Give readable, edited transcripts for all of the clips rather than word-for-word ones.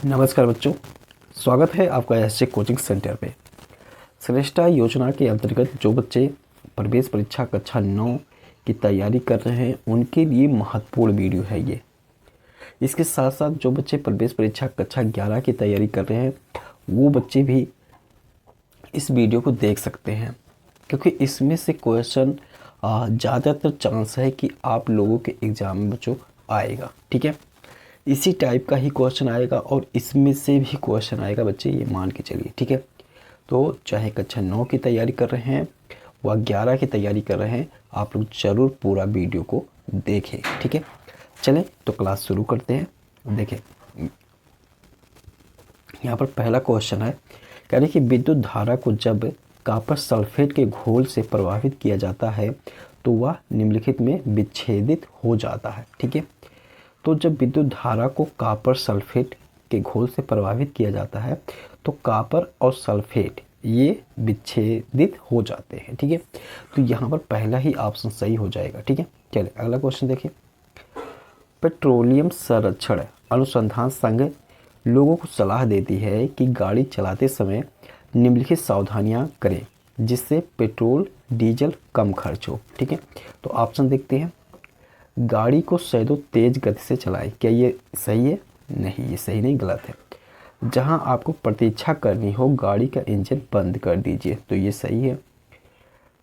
नमस्कार बच्चों, स्वागत है आपका ऐसे कोचिंग सेंटर पे। श्रेष्ठा योजना के अंतर्गत जो बच्चे प्रवेश परीक्षा कक्षा 9 की तैयारी कर रहे हैं उनके लिए महत्वपूर्ण वीडियो है ये। इसके साथ साथ जो बच्चे प्रवेश परीक्षा कक्षा 11 की तैयारी कर रहे हैं वो बच्चे भी इस वीडियो को देख सकते हैं, क्योंकि इसमें से क्वेश्चन ज़्यादातर चांस है कि आप लोगों के एग्ज़ाम में बच्चों आएगा। ठीक है, इसी टाइप का ही क्वेश्चन आएगा और इसमें से भी क्वेश्चन आएगा बच्चे, ये मान के चलिए। ठीक है, तो चाहे कक्षा 9 की तैयारी कर रहे हैं व 11 की तैयारी कर रहे हैं, आप लोग ज़रूर पूरा वीडियो को देखें। ठीक है, चलें तो क्लास शुरू करते हैं। देखें, यहाँ पर पहला क्वेश्चन है, कह रहे कि विद्युत धारा को जब कॉपर सल्फेट के घोल से प्रभावित किया जाता है तो वह निम्नलिखित में विच्छेदित हो जाता है। ठीक है, तो जब विद्युत धारा को कॉपर सल्फेट के घोल से प्रभावित किया जाता है तो कॉपर और सल्फेट ये विच्छेदित हो जाते हैं। ठीक है, तो यहाँ पर पहला ही ऑप्शन सही हो जाएगा। ठीक है, चलिए अगला क्वेश्चन देखिए। पेट्रोलियम संरक्षण अनुसंधान संघ लोगों को सलाह देती है कि गाड़ी चलाते समय निम्नलिखित सावधानियां करें जिससे पेट्रोल डीजल कम खर्च हो। ठीक है, तो ऑप्शन देखते हैं। गाड़ी को सैकड़ों तेज गति से चलाएं। क्या ये सही है? नहीं, ये सही नहीं, गलत है। जहां आपको प्रतीक्षा करनी हो गाड़ी का इंजन बंद कर दीजिए, तो ये सही है।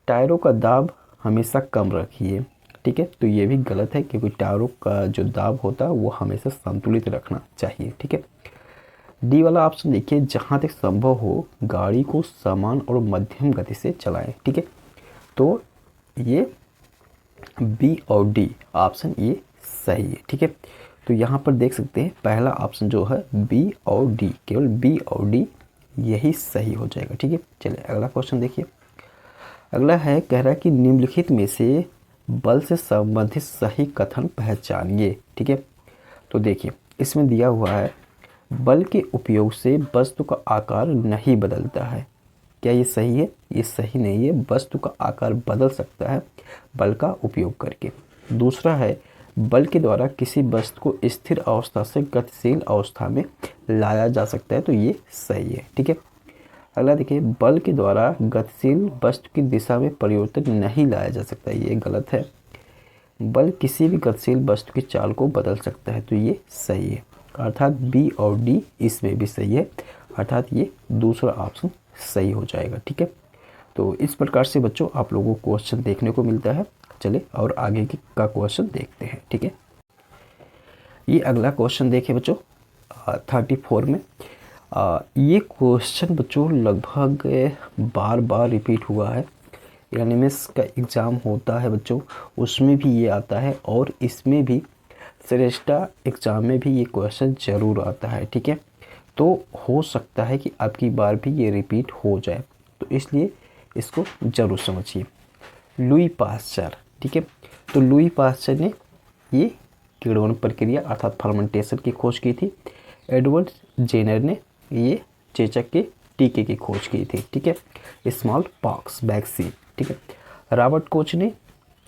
टायरों का दाब हमेशा कम रखिए। ठीक है, तो ये भी गलत है, क्योंकि टायरों का जो दाब होता है वो हमेशा संतुलित रखना चाहिए। ठीक है, डी वाला ऑप्शन देखिए, जहाँ तक संभव हो गाड़ी को समान और मध्यम गति से चलाएं। ठीक है, तो ये बी और डी ऑप्शन ये सही है। ठीक है, तो यहाँ पर देख सकते हैं पहला ऑप्शन जो है बी और डी, केवल बी और डी यही सही हो जाएगा। ठीक है, चलिए अगला क्वेश्चन देखिए। अगला है, कह रहा है कि निम्नलिखित में से बल से संबंधित सही कथन पहचानिए। ठीक है, तो देखिए इसमें दिया हुआ है, बल के उपयोग से वस्तु का आकार नहीं बदलता है। क्या ये सही है? ये सही नहीं है, वस्तु का आकार बदल सकता है बल का उपयोग करके। दूसरा है, बल के द्वारा किसी वस्तु को स्थिर अवस्था से गतिशील अवस्था में लाया जा सकता है, तो ये सही है। ठीक है, अगला देखिए, बल के द्वारा गतिशील वस्तु की दिशा में परिवर्तन नहीं लाया जा सकता, ये गलत है। बल किसी भी गतिशील वस्तु की चाल को बदल सकता है, तो ये सही है। अर्थात बी और डी इसमें भी सही है, अर्थात ये दूसरा ऑप्शन सही हो जाएगा। ठीक है, तो इस प्रकार से बच्चों आप लोगों को क्वेश्चन देखने को मिलता है। चलिए और आगे की का क्वेश्चन देखते हैं। ठीक है, ये अगला क्वेश्चन देखें बच्चों 34 में। ये क्वेश्चन बच्चों लगभग बार बार रिपीट हुआ है। एनिमेस का एग्ज़ाम होता है बच्चों, उसमें भी ये आता है और इसमें भी श्रेष्ठा एग्ज़ाम में भी ये क्वेश्चन ज़रूर आता है। ठीक है, तो हो सकता है कि आपकी बार भी ये रिपीट हो जाए, तो इसलिए इसको ज़रूर समझिए। लुई पास्चर, ठीक है, तो लुई पास्चर ने ये किण्वन प्रक्रिया अर्थात फर्मेंटेशन की खोज की थी। एडवर्ड जेनर ने ये चेचक के टीके की खोज की थी। ठीक है, स्मॉल पॉक्स वैक्सीन। ठीक है, रॉबर्ट कोच ने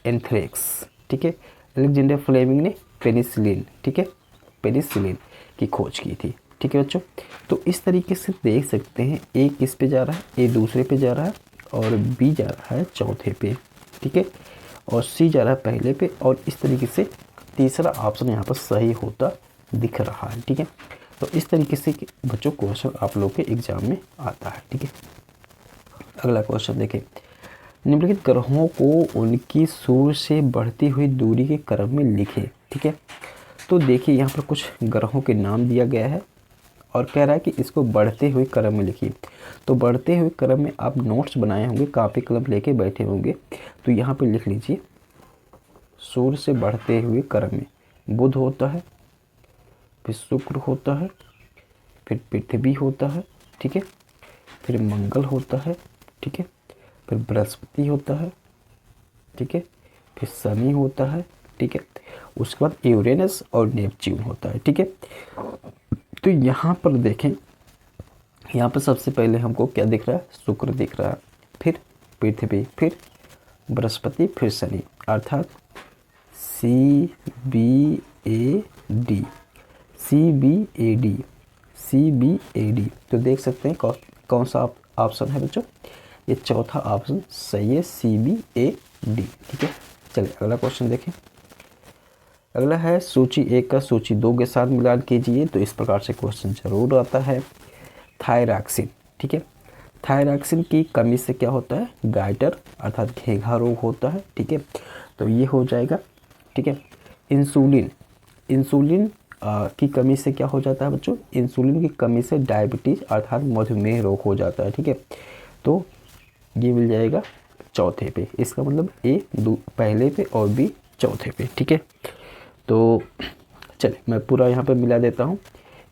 एंथ्रेक्स। ठीक है, अलेक्जेंडर फ्लेमिंग ने पेनिसिलिन। ठीक है, पेनिसिलिन की खोज की थी। ठीक है बच्चों, तो इस तरीके से देख सकते हैं, ए किस पे जा रहा है, ए दूसरे पे जा रहा है और बी जा रहा है चौथे पे। ठीक है, और सी जा रहा है पहले पे, और इस तरीके से तीसरा ऑप्शन यहाँ पर सही होता दिख रहा है। ठीक है, तो इस तरीके से बच्चों क्वेश्चन आप लोग के एग्जाम में आता है। ठीक है, अगला क्वेश्चन देखें। निम्नलिखित ग्रहों को उनकी सूर्य से बढ़ती हुई दूरी के क्रम में लिखें। ठीक है, तो देखिए यहाँ पर कुछ ग्रहों के नाम दिया गया है और कह रहा है कि इसको बढ़ते हुए क्रम में लिखिए। तो बढ़ते हुए क्रम में आप नोट्स बनाए होंगे, कापी कलम लेके बैठे होंगे, तो यहाँ पे लिख लीजिए सूर्य से बढ़ते हुए क्रम में बुध होता है, फिर शुक्र होता है, फिर पृथ्वी होता है। ठीक है, फिर मंगल होता है। ठीक है, फिर बृहस्पति होता है। ठीक है, फिर शनि होता है। ठीक है, उसके बाद यूरेनस और नेपच्यून होता है। ठीक है, तो यहाँ पर देखें, यहाँ पर सबसे पहले हमको क्या दिख रहा है, शुक्र दिख रहा है, फिर पृथ्वी, फिर बृहस्पति, फिर शनि, अर्थात C B A D, C B A D, CBAD। तो देख सकते हैं कौन सा ऑप्शन है बच्चों, ये चौथा ऑप्शन सही है, CBAD। ठीक है, चलिए अगला क्वेश्चन देखें। अगला है सूची 1 का सूची 2 के साथ मिलान कीजिए। तो इस प्रकार से क्वेश्चन जरूर आता है। थायरॉक्सिन, ठीक है, थायरॉक्सिन की कमी से क्या होता है, गाइटर अर्थात घेघा रोग होता है। ठीक है, तो ये हो जाएगा। ठीक है, इंसुलिन, इंसुलिन की कमी से क्या हो जाता है बच्चों, इंसुलिन की कमी से डायबिटीज अर्थात मधुमेह रोग हो जाता है। ठीक है, तो ये मिल जाएगा चौथे पे, इसका मतलब ए पहले पे और बी चौथे पे। ठीक है, तो चलिए मैं पूरा यहाँ पे मिला देता हूँ।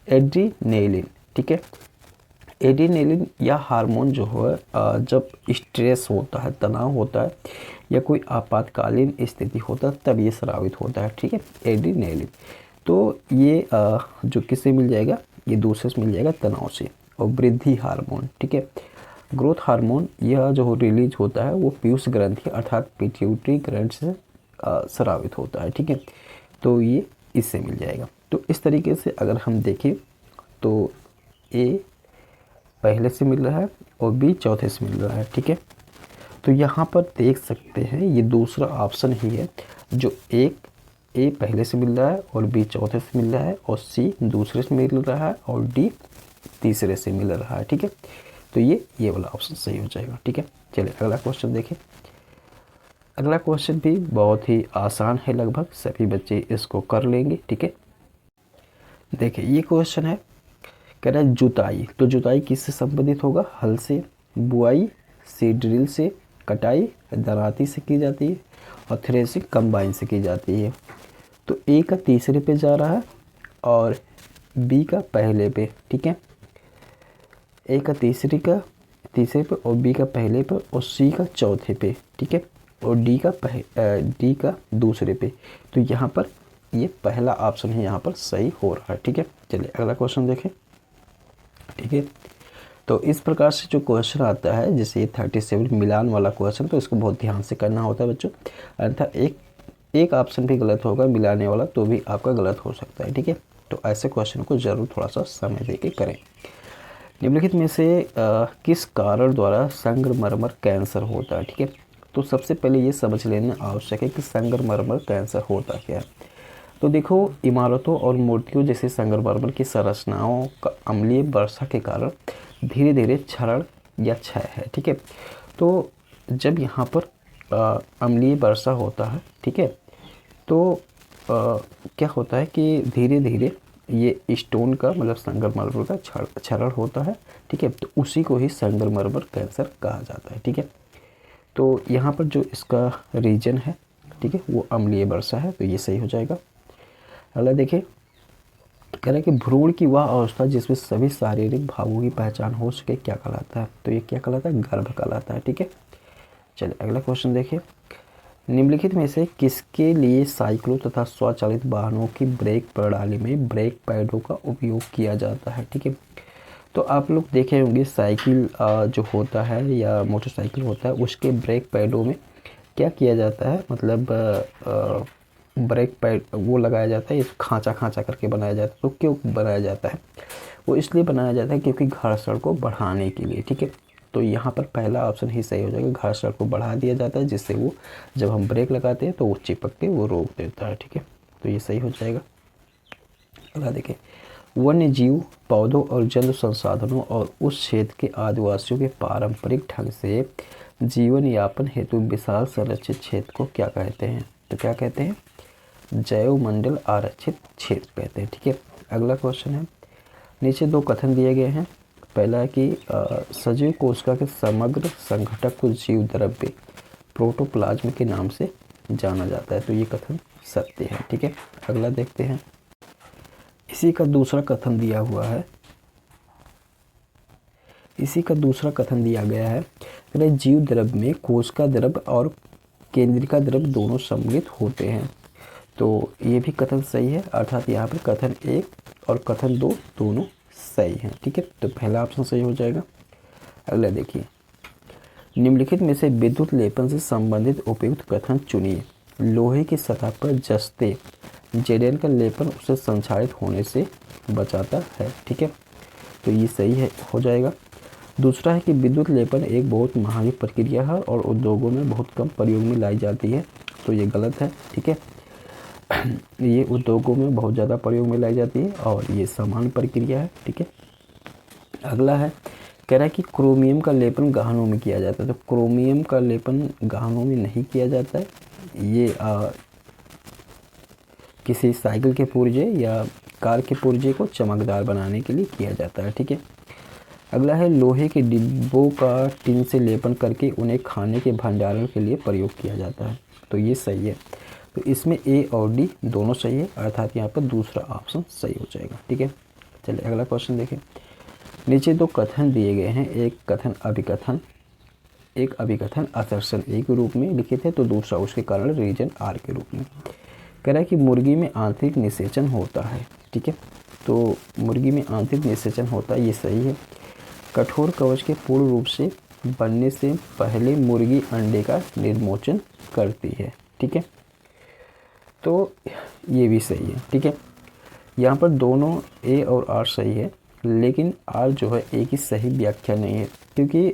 एड्रीनेलिन, ठीक है, एड्रीनेलिन यह हार्मोन जो है जब स्ट्रेस होता है, तनाव होता है या कोई आपातकालीन स्थिति होता है तब ये स्रावित होता है। ठीक है, एड्रीनेलिन, तो ये जो किससे मिल जाएगा, ये दूसरे से मिल जाएगा तनाव से। और वृद्धि हार्मोन, ठीक है, ग्रोथ हार्मोन, यह जो रिलीज होता है वो पीयूष ग्रंथि अर्थात पिट्यूटरी ग्रंथि से स्रावित होता है। ठीक है, तो ये इससे मिल जाएगा। तो इस तरीके से अगर हम देखें तो ए पहले से मिल रहा है और बी चौथे से मिल रहा है। ठीक है, तो यहाँ पर देख सकते हैं ये दूसरा ऑप्शन ही है जो एक ए पहले से मिल रहा है और बी चौथे से मिल रहा है और सी दूसरे से मिल रहा है और डी तीसरे से मिल रहा है। ठीक है, तो ये वाला ऑप्शन सही हो जाएगा। ठीक है, चलिए अगला क्वेश्चन देखें। अगला क्वेश्चन भी बहुत ही आसान है, लगभग सभी बच्चे इसको कर लेंगे। ठीक है, देखिए ये क्वेश्चन है, कह रहा है जुताई। तो जुताई किससे संबंधित होगा, हल से, बुआई से, ड्रिल से, कटाई दराती से की जाती है और थ्रेसिंग कंबाइन से की जाती है। तो ए का तीसरे पे जा रहा है और बी का पहले पे। ठीक है, ए का तीसरे पे और बी का पहले पे और सी का चौथे पे। ठीक है, और डी का दूसरे पे। तो यहाँ पर ये पहला ऑप्शन है, यहाँ पर सही हो रहा है। ठीक है, चलिए अगला क्वेश्चन देखें। ठीक है, तो इस प्रकार से जो क्वेश्चन आता है जैसे ये 37 मिलान वाला क्वेश्चन, तो इसको बहुत ध्यान से करना होता है बच्चों, अन्यथा एक ऑप्शन भी गलत होगा मिलाने वाला तो भी आपका गलत हो सकता है। ठीक है, तो ऐसे क्वेश्चन को जरूर थोड़ा सा समय दे के करें। निम्नलिखित में से किस कारण द्वारा संगमरमर कैंसर होता है। ठीक है, तो सबसे पहले ये समझ लेना आवश्यक है कि संगमरमर कैंसर होता क्या है। तो देखो, इमारतों और मूर्तियों जैसे संगमरमर की संरचनाओं का अम्लीय वर्षा के कारण धीरे धीरे क्षरण या क्षय है। ठीक है, तो जब यहाँ पर अम्लीय वर्षा होता है, ठीक है, तो क्या होता है कि धीरे धीरे ये स्टोन का मतलब संगमरमर का क्षरण होता है। ठीक है, तो उसी को ही संगमरमर कैंसर कहा जाता है। ठीक है, तो यहाँ पर जो इसका रीजन है, ठीक है, वो अम्लीय वर्षा है, तो ये सही हो जाएगा। अगला देखिए, कह रहा है कि भ्रूण की वह अवस्था जिसमें सभी शारीरिक भावों की पहचान हो सके क्या कहलाता है। तो ये क्या कहलाता है, गर्भ कहलाता है। ठीक है, चलिए अगला क्वेश्चन देखिए। निम्नलिखित में से किसके लिए साइकिलों तथा स्वचालित वाहनों की ब्रेक प्रणाली में ब्रेक पैडों का उपयोग किया जाता है। ठीक है, तो आप लोग देखे होंगे साइकिल जो होता है या मोटरसाइकिल होता है उसके ब्रेक पैडों में क्या किया जाता है, मतलब ब्रेक पैड वो लगाया जाता है, खांचा खांचा करके बनाया जाता है। तो क्यों बनाया जाता है, वो इसलिए बनाया जाता है क्योंकि घर्षण को बढ़ाने के लिए। ठीक है, तो यहाँ पर पहला ऑप्शन ही सही हो जाएगा, घर्षण को बढ़ा दिया जाता है जिससे वो जब हम ब्रेक लगाते हैं तो वो चिपक के वो रोक देता है। ठीक है, तो ये सही हो जाएगा। अगला देखें, वन्य जीव पौधों और जल संसाधनों और उस क्षेत्र के आदिवासियों के पारंपरिक ढंग से जीवन यापन हेतु विशाल संरक्षित क्षेत्र को क्या कहते हैं। तो क्या कहते हैं, जैव मंडल आरक्षित क्षेत्र कहते हैं। ठीक है, अगला क्वेश्चन है, नीचे दो कथन दिए गए हैं। पहला है कि सजीव कोशिका के समग्र संघटक को जीव द्रव्य प्रोटोप्लाज्म के नाम से जाना जाता है। तो ये कथन सत्य है। ठीक है, अगला देखते हैं। इसी का दूसरा कथन दिया हुआ है, इसी का दूसरा कथन दिया गया है, जीव द्रव्य में कोशिका द्रव्य और केंद्रिका द्रव्य दोनों सम्मिलित होते हैं। तो ये भी कथन सही है, अर्थात यहाँ पर कथन 1 और कथन 2 दोनों सही हैं। ठीक है, तो पहला ऑप्शन सही हो जाएगा। अगला देखिए, निम्नलिखित में से विद्युत लेपन से संबंधित उपयुक्त कथन चुनिए। लोहे की सतह पर जस्ते जेडेन का लेपन उसे संक्षारित होने से बचाता है। ठीक है, तो ये सही है, हो जाएगा। दूसरा है कि विद्युत लेपन एक बहुत महंगी प्रक्रिया है और उद्योगों में बहुत कम प्रयोग में लाई जाती है, तो ये गलत है, ठीक है। ये उद्योगों में बहुत ज़्यादा प्रयोग में लाई जाती है और ये सामान्य प्रक्रिया है, ठीक है। अगला है, कह रहा है कि क्रोमियम का लेपन गहनों में किया जाता है, तो क्रोमियम का लेपन गहनों में नहीं किया जाता है, ये किसी साइकिल के पुर्जे या कार के पुर्जे को चमकदार बनाने के लिए किया जाता है, ठीक है। अगला है, लोहे के डिब्बों का टिन से लेपन करके उन्हें खाने के भंडारण के लिए प्रयोग किया जाता है, तो ये सही है। तो इसमें ए और डी दोनों सही है, अर्थात यहाँ पर दूसरा ऑप्शन सही हो जाएगा, ठीक है। चलिए अगला क्वेश्चन देखें। नीचे दो कथन दिए गए हैं, एक कथन असर्शन ए के रूप में लिखित है, तो दूसरा उसके कारण रीजन आर के रूप में। कह रहा है कि मुर्गी में आंतरिक निषेचन होता है, ठीक है। तो मुर्गी में आंतरिक निषेचन होता है, ये सही है। कठोर कवच के पूर्ण रूप से बनने से पहले मुर्गी अंडे का निर्मोचन करती है, ठीक है। तो ये भी सही है, ठीक है। यहाँ पर दोनों ए और आर सही है, लेकिन आर जो है ए की सही व्याख्या नहीं है, क्योंकि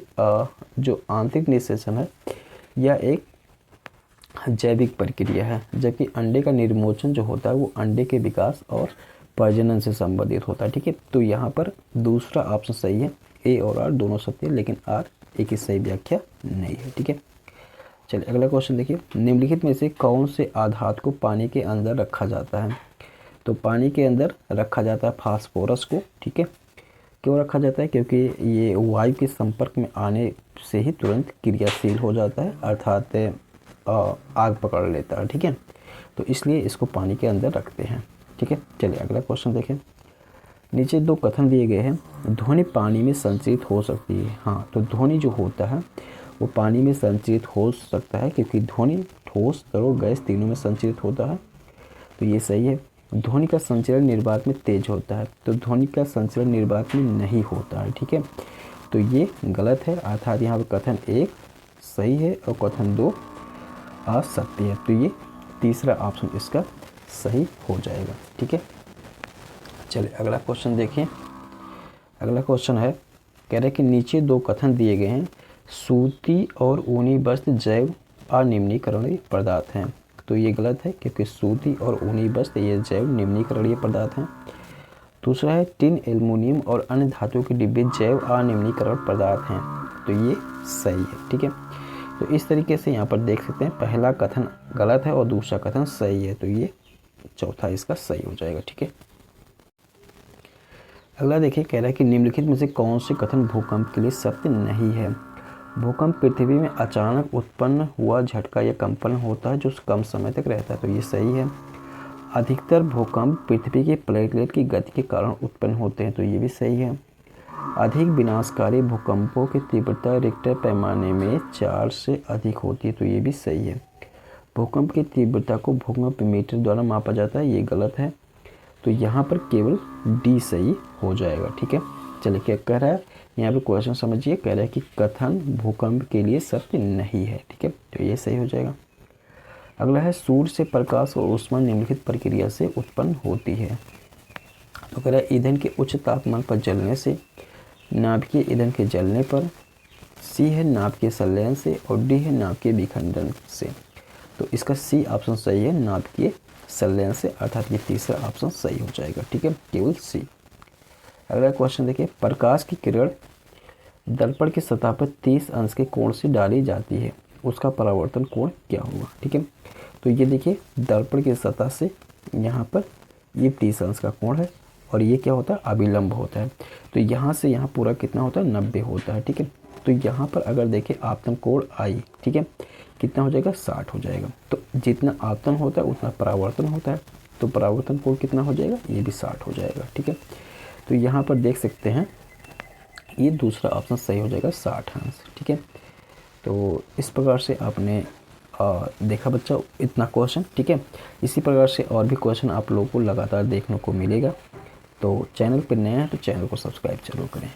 जो आंतरिक निषेचन है यह एक जैविक प्रक्रिया है, जबकि अंडे का निर्मोचन जो होता है वो अंडे के विकास और प्रजनन से संबंधित होता है, ठीक है। तो यहाँ पर दूसरा ऑप्शन सही है, ए और आर दोनों सत्य है, लेकिन आर ए की सही व्याख्या नहीं है, ठीक है। चलिए अगला क्वेश्चन देखिए। निम्नलिखित में से कौन से आधात को पानी के अंदर रखा जाता है? तो पानी के अंदर रखा जाता है फास्फोरस को, ठीक है। क्यों रखा जाता है? क्योंकि ये वायु के संपर्क में आने से ही तुरंत क्रियाशील हो जाता है, अर्थात आग पकड़ लेता है, ठीक है। तो इसलिए इसको पानी के अंदर रखते हैं, ठीक है। चलिए अगला क्वेश्चन देखें। नीचे दो कथन दिए गए हैं, ध्वनि पानी में संचित हो सकती है। हाँ, तो ध्वनि जो होता है वो पानी में संचित हो सकता है, क्योंकि ध्वनि ठोस, तरल, गैस तीनों में संचित होता है, तो ये सही है। ध्वनि का संचरण निर्वात में तेज होता है, तो ध्वनि का संचरण निर्वात में नहीं होता है, ठीक है। तो ये गलत है, अर्थात यहाँ पर कथन 1 सही है और कथन 2 असत्य है, तो ये तीसरा ऑप्शन इसका सही हो जाएगा, ठीक है। चलिए अगला क्वेश्चन देखिए। अगला क्वेश्चन है, कह रहे हैं कि नीचे दो कथन दिए गए हैं, सूती और ऊनी वस्त्र जैव अनिम्नीकरणीय पदार्थ हैं, तो ये गलत है, क्योंकि सूती और ऊनी वस्त्र ये जैव निम्नीकरणीय पदार्थ हैं। दूसरा है, टिन, एल्युमिनियम और अन्य धातुओं के डिब्बे जैव अनिम्नीकरण पदार्थ हैं, तो ये सही है, ठीक है। तो इस तरीके से यहाँ पर देख सकते हैं, पहला कथन गलत है और दूसरा कथन सही है, तो ये चौथा इसका सही हो जाएगा, ठीक है। अगला देखिए, कह रहा है कि निम्नलिखित में से कौन से कथन भूकंप के लिए सत्य नहीं है? भूकंप पृथ्वी में अचानक उत्पन्न हुआ झटका या कंपन होता है जो कम समय तक रहता है, तो ये सही है। अधिकतर भूकंप पृथ्वी के प्लेटलेट की गति के कारण उत्पन्न होते हैं, तो ये भी सही है। अधिक विनाशकारी भूकंपों की तीव्रता रिक्टर पैमाने में 4 से अधिक होती है, तो ये भी सही है। भूकंप की तीव्रता को भूकंप मीटर द्वारा मापा जाता है, ये गलत है, तो यहाँ पर केवल डी सही हो जाएगा, ठीक है। चलिए क्या कह रहा है यहाँ पे क्वेश्चन समझिए, कह रहा है कि कथन भूकंप के लिए सत्य नहीं है, ठीक है, तो ये सही हो जाएगा। अगला है, सूर्य से प्रकाश और ऊष्मा निम्नलिखित प्रक्रिया से उत्पन्न होती है, तो कह रहा है ईंधन के उच्च तापमान पर जलने से, नाभिकीय ईंधन के जलने पर, सी है नाभिकीय संलयन से और डी है नाभिकीय विखंडन से। तो इसका सी ऑप्शन सही है, नाभिकीय संलयन से, अर्थात ये तीसरा ऑप्शन सही हो जाएगा, ठीक है, केवल सी। अगला क्वेश्चन देखिए, प्रकाश की किरण दर्पण की सतह पर 30 अंश के कोण से डाली जाती है, उसका परावर्तन कोण क्या होगा? ठीक है, तो ये देखिए दर्पण की सतह से यहाँ पर ये 30 अंश का कोण है और ये क्या होता है? अभिलंब होता है। तो यहाँ से यहाँ पूरा कितना होता है? 90 होता है, ठीक है। तो यहाँ पर अगर देखें आपतन कोण आई, ठीक है, कितना हो जाएगा? 60 हो जाएगा। तो जितना आपतन होता है उतना परावर्तन होता है, तो परावर्तन कोण कितना हो जाएगा? ये भी 60 हो जाएगा, ठीक है। तो यहाँ पर देख सकते हैं ये दूसरा ऑप्शन सही हो जाएगा, 60 अंश, ठीक है। तो इस प्रकार से आपने देखा बच्चा इतना क्वेश्चन, ठीक है। इसी प्रकार से और भी क्वेश्चन आप लोगों को लगातार देखने को मिलेगा। तो चैनल पर नए हैं तो चैनल को सब्सक्राइब जरूर करें।